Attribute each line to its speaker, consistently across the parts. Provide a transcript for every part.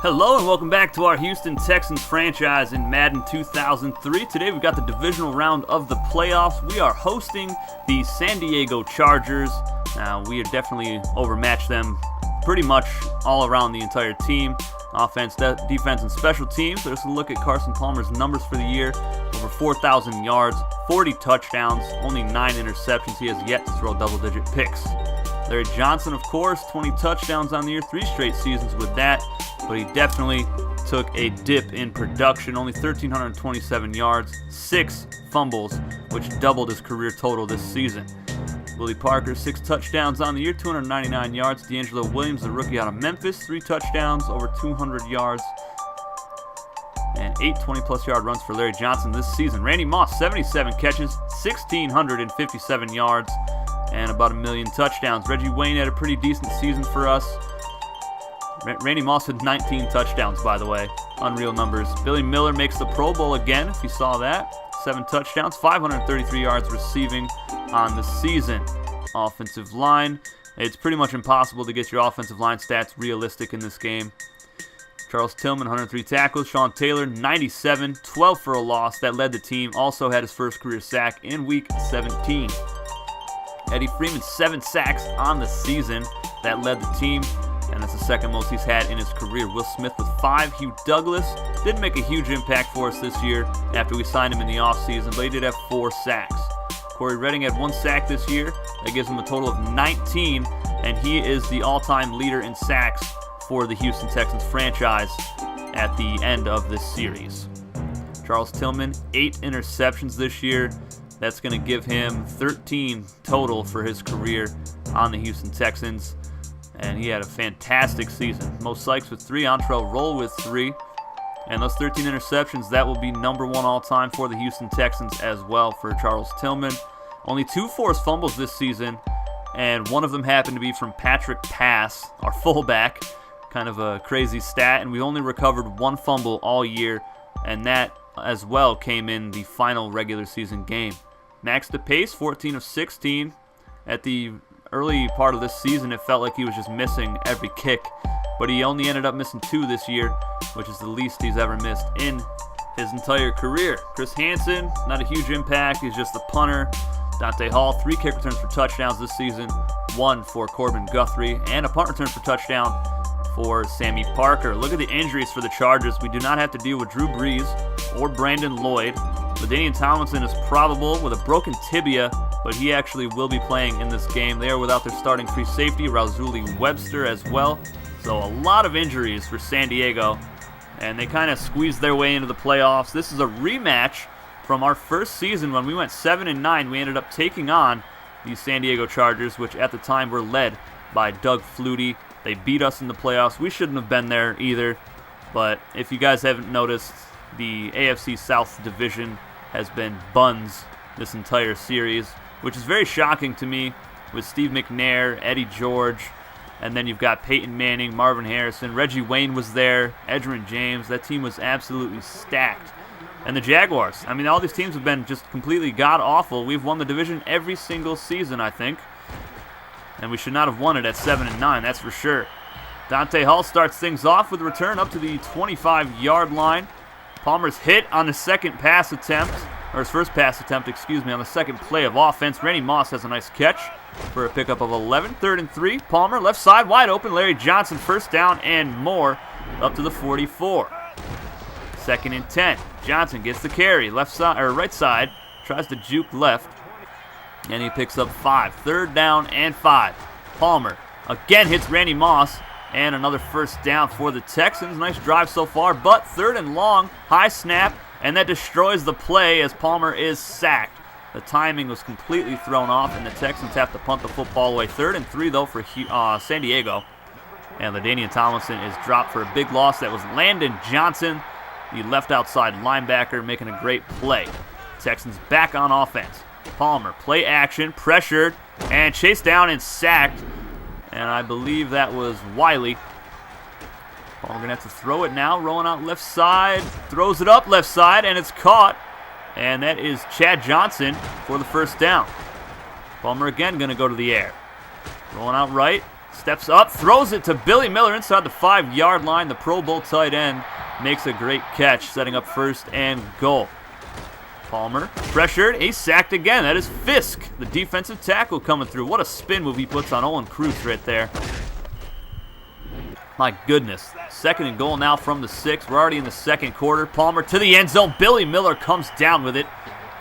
Speaker 1: Hello and welcome back to our Houston Texans franchise in Madden 2003. Today we've got the divisional round of the playoffs. We are hosting the San Diego Chargers. Now we have definitely overmatched them pretty much all around the entire team. Offense, defense, and special teams. There's a look at Carson Palmer's numbers for the year. Over 4,000 yards, 40 touchdowns, only 9 interceptions. He has yet to throw double-digit picks. Larry Johnson, of course, 20 touchdowns on the year, 3 straight seasons with that, but he definitely took a dip in production. Only 1,327 yards, 6 fumbles, which doubled his career total this season. Willie Parker, 6 touchdowns on the year, 299 yards. D'Angelo Williams, the rookie out of Memphis, 3 touchdowns, over 200 yards, and 8 20-plus yard runs for Larry Johnson this season. Randy Moss, 77 catches, 1,657 yards, and about 1 million touchdowns. Reggie Wayne had a pretty decent season for us. Randy Moss had 19 touchdowns, by the way. Unreal numbers. Billy Miller makes the Pro Bowl again, if you saw that. 7 touchdowns, 533 yards receiving on the season. Offensive line. It's pretty much impossible to get your offensive line stats realistic in this game. Charles Tillman, 103 tackles. Sean Taylor, 97, 12 for a loss. That led the team. Also had his first career sack in Week 17. Eddie Freeman, 7 sacks on the season. That led the team, and that's the second most he's had in his career. Will Smith with 5. Hugh Douglas didn't make a huge impact for us this year after we signed him in the offseason, but he did have 4 sacks. Corey Redding had 1 sack this year. That gives him a total of 19, and he is the all-time leader in sacks for the Houston Texans franchise at the end of this series. Charles Tillman, 8 interceptions this year. That's going to give him 13 total for his career on the Houston Texans. And he had a fantastic season. Mo Sykes with 3, Antrell Roll with 3. And those 13 interceptions, that will be number 1 all-time for the Houston Texans as well for Charles Tillman. Only 2 forced fumbles this season, and one of them happened to be from Patrick Pass, our fullback. Kind of a crazy stat, and we only recovered 1 fumble all year, and that as well came in the final regular season game. Max DePace, 14 of 16. At the early part of this season, it felt like he was just missing every kick, but he only ended up missing 2 this year, which is the least he's ever missed in his entire career. Chris Hansen, not a huge impact. He's just the punter. Dante Hall, 3 kick returns for touchdowns this season, 1 for Corbin Guthrie, and a punt return for touchdown for Sammy Parker. Look at the injuries for the Chargers. We do not have to deal with Drew Brees or Brandon Lloyd. LaDainian Tomlinson is probable with a broken tibia, but he actually will be playing in this game. They are without their starting free safety, Razuli Webster, as well. So a lot of injuries for San Diego, and they kind of squeezed their way into the playoffs. This is a rematch from our first season when we went 7-9. We ended up taking on the San Diego Chargers, which at the time were led by Doug Flutie. They beat us in the playoffs. We shouldn't have been there either, but if you guys haven't noticed, the AFC South division has been buns this entire series, which is very shocking to me, with Steve McNair, Eddie George, and then you've got Peyton Manning, Marvin Harrison, Reggie Wayne was there, Edgerrin James. That team was absolutely stacked. And the Jaguars, I mean, all these teams have been just completely god-awful. We've won the division every single season, I think, and we should not have won it at 7-9, that's for sure. Dante Hall starts things off with a return up to the 25-yard line. Palmer's hit on the second pass attempt, or his first pass attempt, on the second play of offense. Randy Moss has a nice catch for a pickup of 11. 3rd and 3. Palmer left side wide open. Larry Johnson first down and more up to the 44. 2nd and 10. Johnson gets the carry left side or right side, tries to juke left, and he picks up 5. 3rd down and 5. Palmer again hits Randy Moss. And another first down for the Texans. Nice drive so far, but 3rd and long, high snap, and that destroys the play as Palmer is sacked. The timing was completely thrown off, and the Texans have to punt the football away. 3rd and 3, though, for San Diego. And LaDainian Tomlinson is dropped for a big loss. That was Landon Johnson, the left outside linebacker, making a great play. Texans back on offense. Palmer, play action, pressured, and chased down and sacked. And I believe that was Wiley. Palmer going to have to throw it now. Rolling out left side. Throws it up left side, and it's caught. And that is Chad Johnson for the first down. Palmer again going to go to the air. Rolling out right. Steps up, throws it to Billy Miller inside the 5-yard line. The Pro Bowl tight end makes a great catch, setting up 1st and goal. Palmer pressured, he's sacked again. That is Fisk, the defensive tackle, coming through. What a spin move he puts on Olin Cruz right there. My goodness. 2nd and goal now from the 6. We're already in the 2nd quarter. Palmer to the end zone. Billy Miller comes down with it,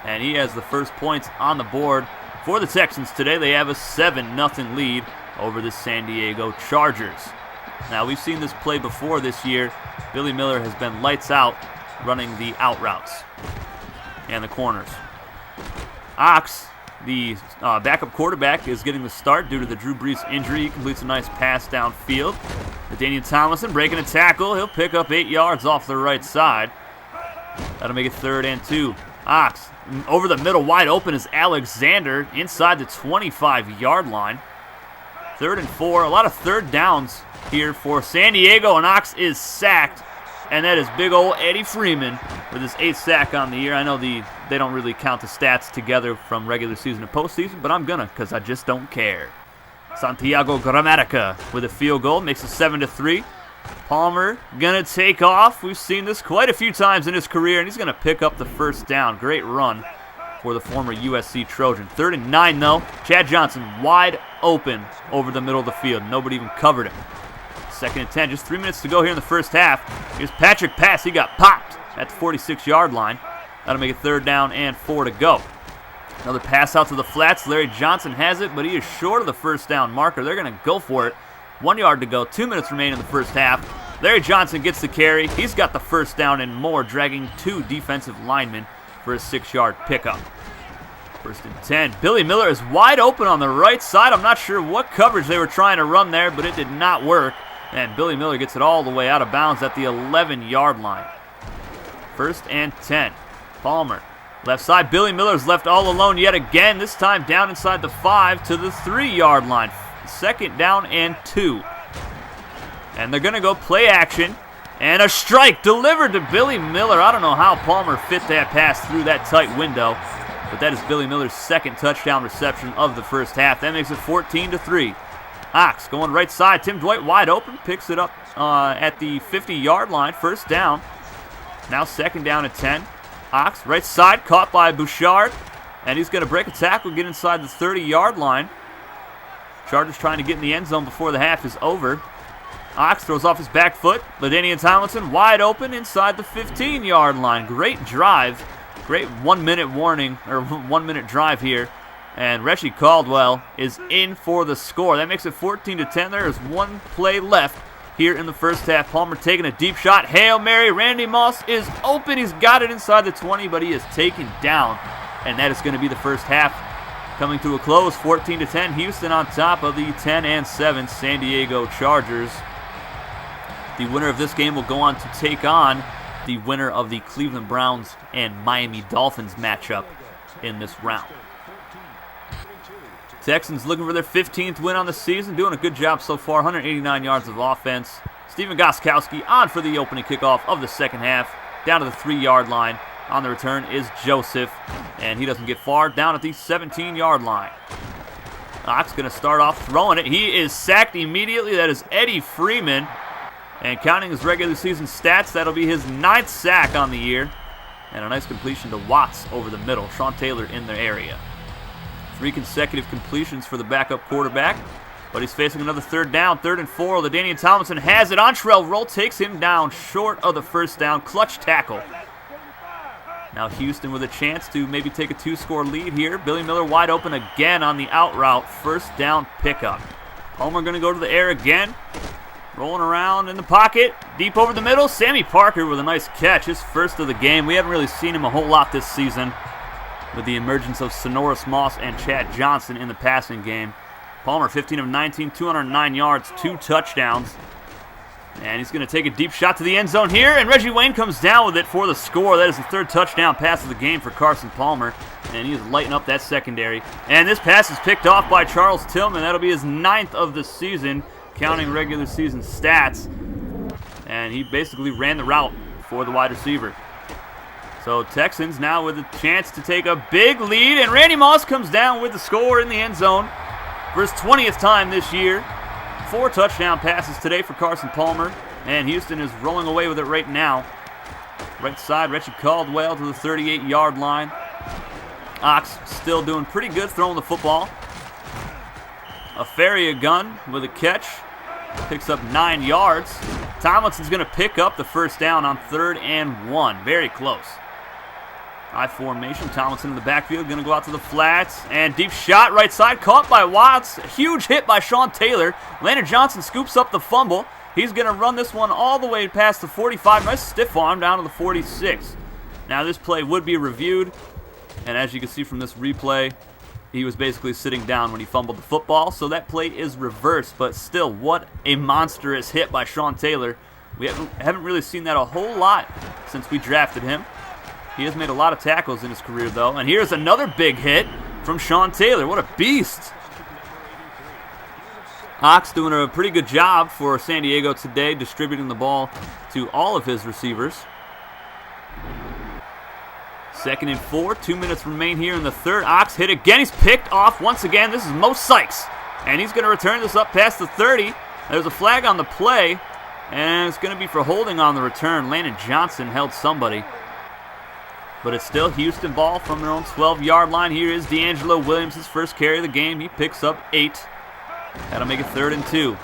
Speaker 1: and he has the first points on the board for the Texans today. They have a 7-0 lead over the San Diego Chargers. Now, we've seen this play before this year. Billy Miller has been lights out running the out routes and the corners. Ox, the backup quarterback, is getting the start due to the Drew Brees injury. He completes a nice pass downfield. Daniel Thomason breaking a tackle. He'll pick up 8 yards off the right side. That'll make it 3rd and 2. Ox over the middle, wide open is Alexander inside the 25-yard line. 3rd and 4. A lot of 3rd downs here for San Diego, and Ox is sacked. And that is big old Eddie Freeman with his 8th sack on the year. I know they don't really count the stats together from regular season to postseason, but I'm gonna, because I just don't care. Santiago Gramatica with a field goal, makes it 7-3. Palmer gonna take off. We've seen this quite a few times in his career, and he's gonna pick up the 1st down. Great run for the former USC Trojan. 3rd and 9 though. Chad Johnson wide open over the middle of the field. Nobody even covered him. 2nd and 10, just 3 minutes to go here in the 1st half. Here's Patrick Pass. He got popped at the 46-yard line. That'll make it 3rd down and 4 to go. Another pass out to the flats. Larry Johnson has it, but he is short of the 1st down marker. They're going to go for it. 1 yard to go. 2 minutes remain in the 1st half. Larry Johnson gets the carry. He's got the 1st down and more, dragging 2 defensive linemen for a 6-yard pickup. 1st and 10. Billy Miller is wide open on the right side. I'm not sure what coverage they were trying to run there, but it did not work. And Billy Miller gets it all the way out of bounds at the 11-yard line. 1st and 10. Palmer, left side. Billy Miller's left all alone yet again, this time down inside the 5 to the 3-yard line. 2nd down and 2. And they're going to go play action. And a strike delivered to Billy Miller. I don't know how Palmer fit that pass through that tight window, but that is Billy Miller's 2nd touchdown reception of the 1st half. That makes it 14-3. Ox going right side. Tim Dwight wide open. Picks it up at the 50-yard line. 1st down. Now 2nd down and 10. Ox right side. Caught by Bouchard. And he's going to break a tackle, get inside the 30-yard line. Chargers trying to get in the end zone before the half is over. Ox throws off his back foot. LaDainian Tomlinson wide open inside the 15-yard line. Great drive. Great 1-minute warning, or 1-minute drive here. And Reggie Caldwell is in for the score. That makes it 14-10. There is 1 play left here in the 1st half. Palmer taking a deep shot. Hail Mary. Randy Moss is open. He's got it inside the 20, but he is taken down. And that is going to be the 1st half coming to a close. 14-10. Houston on top of the 10-7 San Diego Chargers. The winner of this game will go on to take on the winner of the Cleveland Browns and Miami Dolphins matchup in this round. Texans looking for their 15th win on the season, doing a good job so far, 189 yards of offense. Steven Gostkowski on for the opening kickoff of the 2nd half, down to the 3-yard line. On the return is Joseph, and he doesn't get far, down at the 17-yard line. Ox going to start off throwing it. He is sacked immediately. That is Eddie Freeman. And counting his regular season stats, that'll be his 9th sack on the year. And a nice completion to Watts over the middle. Sean Taylor in the area. 3 consecutive completions for the backup quarterback. But he's facing another 3rd down. 3rd and 4. LaDainian Tomlinson has it. Entrell Roll takes him down short of the 1st down. Clutch tackle. Now Houston with a chance to maybe take a 2-score lead here. Billy Miller wide open again on the out route. 1st down pickup. Palmer going to go to the air again. Rolling around in the pocket. Deep over the middle. Sammy Parker with a nice catch. His 1st of the game. We haven't really seen him a whole lot this season, with the emergence of Sonoris Moss and Chad Johnson in the passing game. Palmer, 15 of 19, 209 yards, 2 touchdowns. And he's going to take a deep shot to the end zone here, and Reggie Wayne comes down with it for the score. That is the 3rd touchdown pass of the game for Carson Palmer, and he is lighting up that secondary. And this pass is picked off by Charles Tillman. That'll be his 9th of the season, counting regular season stats. And he basically ran the route for the wide receiver. So Texans now with a chance to take a big lead, and Randy Moss comes down with the score in the end zone for his 20th time this year. 4 touchdown passes today for Carson Palmer, and Houston is rolling away with it right now. Right side, Richie Caldwell to the 38-yard line. Ox still doing pretty good throwing the football. A Faria gun with a catch. Picks up 9 yards. Tomlinson's going to pick up the first down on 3rd and 1. Very close. I formation. Tomlinson in the backfield. Going to go out to the flats. And deep shot right side. Caught by Watts. A huge hit by Sean Taylor. Landon Johnson scoops up the fumble. He's going to run this one all the way past the 45. Nice stiff arm down to the 46. Now this play would be reviewed. And as you can see from this replay, he was basically sitting down when he fumbled the football. So that play is reversed. But still, what a monstrous hit by Sean Taylor. We haven't really seen that a whole lot since we drafted him. He has made a lot of tackles in his career, though. And here's another big hit from Sean Taylor. What a beast. Ox doing a pretty good job for San Diego today, distributing the ball to all of his receivers. 2nd and 4, 2 minutes remain here in the third. Ox hit again. He's picked off once again. This is Mo Sykes. And he's going to return this up past the 30. There's a flag on the play. And it's going to be for holding on the return. Landon Johnson held somebody. But it's still Houston ball from their own 12-yard line. Here is D'Angelo Williams, his first carry of the game. He picks up 8. That'll make it 3rd and 2.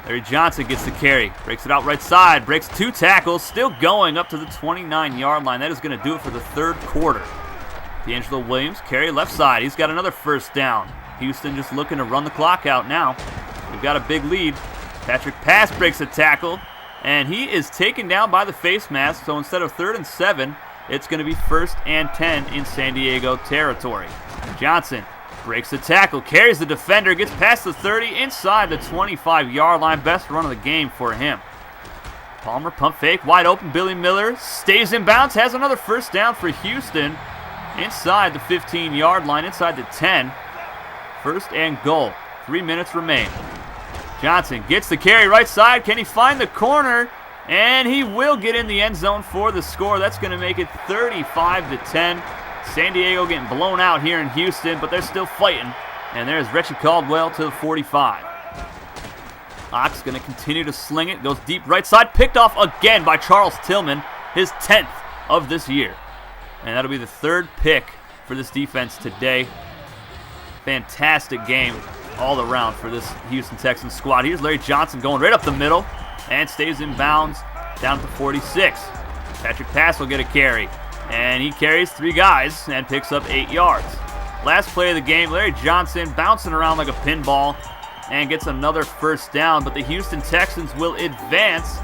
Speaker 1: Larry Johnson gets the carry. Breaks it out right side. Breaks 2 tackles. Still going up to the 29-yard line. That is going to do it for the 3rd quarter. D'Angelo Williams, carry left side. He's got another first down. Houston just looking to run the clock out now. We've got a big lead. Patrick Pass breaks a tackle. And he is taken down by the face mask. So instead of 3rd and 7, it's going to be 1st and 10 in San Diego territory. Johnson breaks the tackle, carries the defender, gets past the 30, inside the 25-yard line. Best run of the game for him. Palmer, pump fake, wide open. Billy Miller stays in bounds, has another first down for Houston. Inside the 15-yard line, inside the 10. 1st and goal. 3 minutes remain. Johnson gets the carry right side. Can he find the corner? And he will get in the end zone for the score. That's going to make it 35-10. San Diego getting blown out here in Houston, but they're still fighting. And there's Richie Caldwell to the 45. Ox going to continue to sling it. Goes deep right side. Picked off again by Charles Tillman. His 10th of this year. And that'll be the 3rd pick for this defense today. Fantastic game all around for this Houston Texans squad. Here's Larry Johnson going right up the middle. And stays in bounds down to 46. Patrick Pass will get a carry. And he carries 3 guys and picks up 8 yards. Last play of the game, Larry Johnson bouncing around like a pinball and gets another first down. But the Houston Texans will advance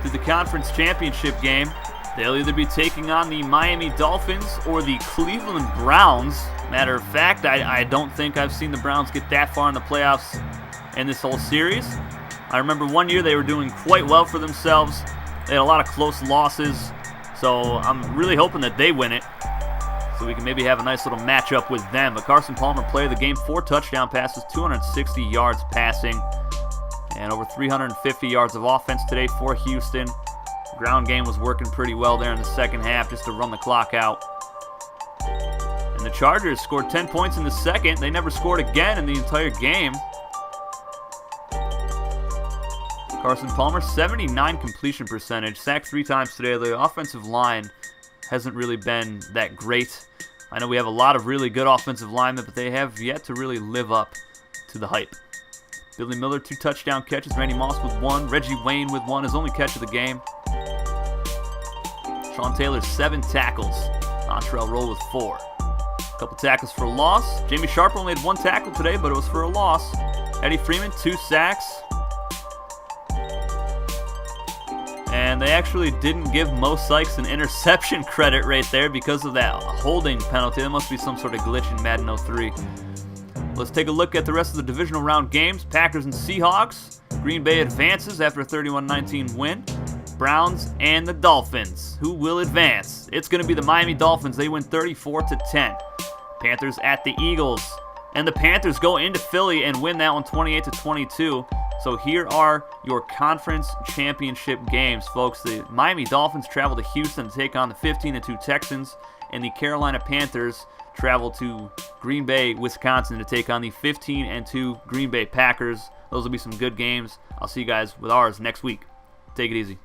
Speaker 1: to the conference championship game. They'll either be taking on the Miami Dolphins or the Cleveland Browns. Matter of fact, I don't think I've seen the Browns get that far in the playoffs in this whole series. I remember one year they were doing quite well for themselves. They had a lot of close losses. So I'm really hoping that they win it so we can maybe have a nice little matchup with them. But Carson Palmer played the game, 4 touchdown passes, 260 yards passing, and over 350 yards of offense today for Houston. Ground game was working pretty well there in the second half just to run the clock out. And the Chargers scored 10 points in the second. They never scored again in the entire game. Carson Palmer, 79 completion percentage, sacked 3 times today. The offensive line hasn't really been that great. I know we have a lot of really good offensive linemen, but they have yet to really live up to the hype. Billy Miller, 2 touchdown catches. Randy Moss with 1. Reggie Wayne with 1, his only catch of the game. Sean Taylor, 7 tackles. Montrell Roll with 4. A couple tackles for a loss. Jamie Sharp only had 1 tackle today, but it was for a loss. Eddie Freeman, 2 sacks. And they actually didn't give Mo Sykes an interception credit right there because of that holding penalty. That must be some sort of glitch in Madden 03. Let's take a look at the rest of the divisional round games. Packers and Seahawks. Green Bay advances after a 31-19 win. Browns and the Dolphins. Who will advance? It's going to be the Miami Dolphins. They win 34-10. Panthers at the Eagles. And the Panthers go into Philly and win that one 28-22. So here are your conference championship games, folks. The Miami Dolphins travel to Houston to take on the 15-2 Texans, and the Carolina Panthers travel to Green Bay, Wisconsin to take on the 15-2 Green Bay Packers. Those will be some good games. I'll see you guys with ours next week. Take it easy.